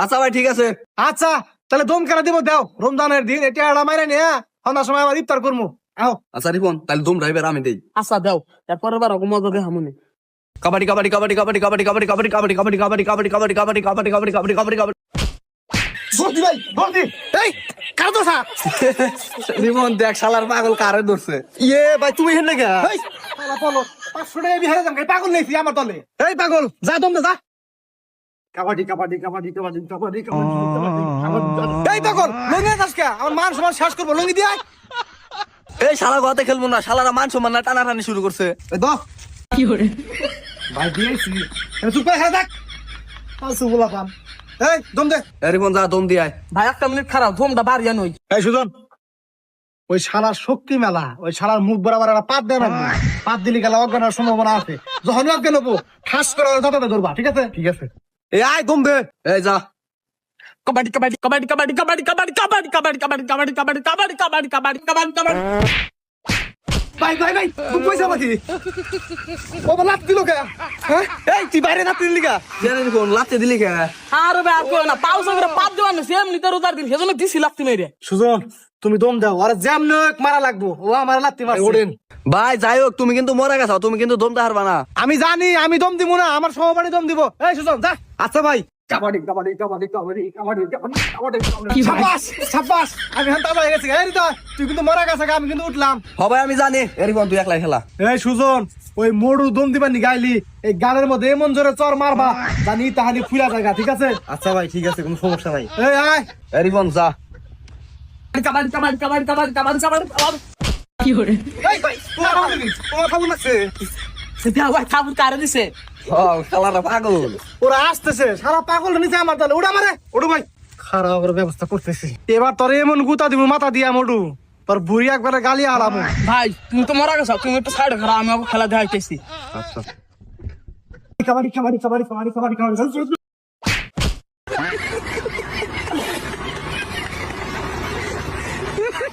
আচ্ছা ভাই ঠিক আছে। আচ্ছা তাহলে দম কেনা দিব দাও, রমজানের দিন এটা একটা মাইরা নিয়ে সন্ধ্যার সময় আবার ইফতার করবো। আও আচ্ছা রিপন তাহলে দম ড্রাইভার আমি দেই। আচ্ছা দাও, তারপরের বার মজা দে হামুনে। কাবাডি কাবাডি কাবাডি কাবাডি কাবাডি কাবাডি কাবাডি কাবাডি কাবাডি কাবাডি কাবাডি কাবাডি কাবাডি কাবাডি কাবাডি কাবাডি কাবাডি কাবাডি। জলদি ভাই জলদি। এই কার দোসা? রিপন দেখ শালার পাগল কারে ধরছে। ইয়ে ভাই তুমি হেন লাগা। এই শালা বলো 500 টাকা বিহারে যাম, পাগল নেছি আমার দলে। এই পাগল যা দম দে যা। কাবাডি কাবাডি কাবাডি কাবাডি কাবাডি কাবাডি কাবাডি। এই পাগল লঙ্গি যাস কে? আমার মান সম্মান শেষ করবো, লঙ্গি দিয়ে আয়। এই শালা গতে খেলবো না, শালারা মান সম্মান না টানাটানি শুরু করছে। এই দাও কি করে ভাই দিয়েছি। চুপ করে খেলা থাক, ফালতু বলা পাম। এই দম দে। রিপন যা দম দিয়ে আয়। ভাই একটা মিনিট খারাপ, ধমটা বাড়িয়া নই। এই সুজন, ওই শালার শক্তি মেলা, ওই শালার মুখ বরাবর একটা পাত দেয় না, পাত দিলে গেলে অজ্ঞান হওয়ার সম্ভাবনা আছে। যখন অজ্ঞান হবো ঠাস করে দাঁতাতে ধরবা, ঠিক আছে? ঠিক আছে। এই আয় দম দে। এই যা। কাবাডি কাবাডি কাবাডি কাবাডি কাবাডি কাবাডি কাবাডি কাবাডি কাবাডি কাবাডি কাবাডি কাবাডি কাবাডি কাবাডি কাবাডি কাবাডি। ভাই ভাই ভাই তুই পয়সা পাতি ও লাত দিল কে? হ্যাঁ এই তুই বাইরে লাত দিলি কা? জেনে রিপন লাতে দিলি কে? আরে ভাই আর কই না, পাউস করে পাত দেওয়া না, এমনি তো রোজার দিন সেজন্য দিছি লাগতে মেরে। সুজন তুমি দম দাও, আর যেমন মারা লাগবো ও আমার লাত্তি মারছে। ভাই যাই হোক তুমি কিন্তু মরে গেছো, তুমি কিন্তু দমতে হারবা না। আমি জানি আমি দম দিব না, আমার সহপাঠী দম দিব। এই সুজন যা। আচ্ছা ভাই কাবাডি কাবাডি কাবাডি কাবাডি কাবাডি কাবাডি কাবাডি। সাবাস সাবাস, আমি হান তাজা হয়ে গেছি। এই রিতা তুই কিন্তু মারা গেছে, আমি কিন্তু উঠলাম। হবে আমি জানি। রিপন তুই একলাই খেলা। এই সুজন ওই মরু দম দিবা নি গাইলি, এই গানের মধ্যে এমন জোরে চর মারবা জানি তাহানি ফুলা জায়গা, ঠিক আছে? আচ্ছা ভাই ঠিক আছে, কোনো সমস্যা নাই। এই আয় রিপন যা। কাবাডি কাবাডি কাবাডি কাবাডি কাবাডি কাবাডি কাবাডি। কি করে এই ভাই তোমার খবর আছে? ভাই খাবুর কারে দিছে? ও শালারা পাগল। ওরা আসতেছে, সারা পাগল নিচে আমার দলে। ওটা মারে ওটু ভাই, খারাপ করে ব্যবস্থা করতেছি। এবার তোর এমন গুতা দিব মাথা দিয়া মোটু, তোর বুড়ি একবারে গালি হারাবো। ভাই তুমি তো মারা গেছো, তুমি একটু সাইডে খারাপ, আমি খেলা দেখাইতেছি। আচ্ছা কাবাডি কাবাডি কাবাডি কাবাডি কাবাডি কাবাডি।